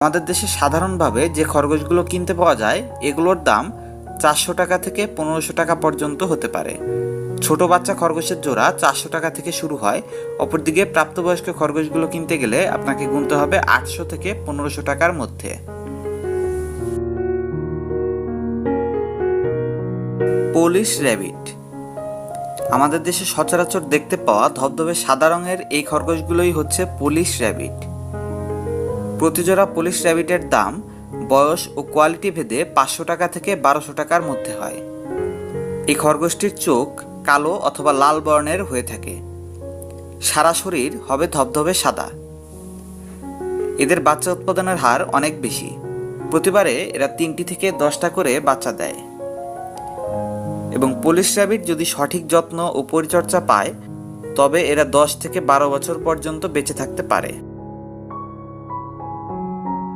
আমাদের দেশে সাধারণভাবে যে খরগোশগুলো কিনতে পাওয়া যায় এগুলোর দাম 400 টাকা থেকে 1500 টাকা পর্যন্ত হতে পারে। ছোট বাচ্চা খরগোশের জোড়া 400 টাকা থেকে শুরু হয়। অপরদিকে প্রাপ্তবয়স্ক খরগোশগুলো কিনতে গেলে আপনাকে গুনতে হবে 800 থেকে 1500 টাকার মধ্যে। পোলিশ র্যাবিট আমাদের দেশে সচরাচর দেখতে পাওয়া ধবধবে সাদা রঙের এই খরগোশগুলোই হচ্ছে পোলিশ র্যাবিট। প্রতিজোড়া পোলিশ র্যাবিটের দাম বয়স ও কোয়ালিটি ভেদে 500 টাকা থেকে 1200 টাকার মধ্যে হয়। এই খরগোশটির চোখ কালো অথবা লাল বর্ণের হয়ে থাকে। সারা শরীর হবে ধবধবে সাদা। এদের বাচ্চা উৎপাদনের হার অনেক বেশি। প্রতিবারে এরা 3টি থেকে 10টা করে বাচ্চা দেয়। এবং পোলিশ র্যাবিট যদি সঠিক যত্ন ও পরিচর্যা পায় তবে এরা 10 থেকে 12 বছর পর্যন্ত বেঁচে থাকতে পারে।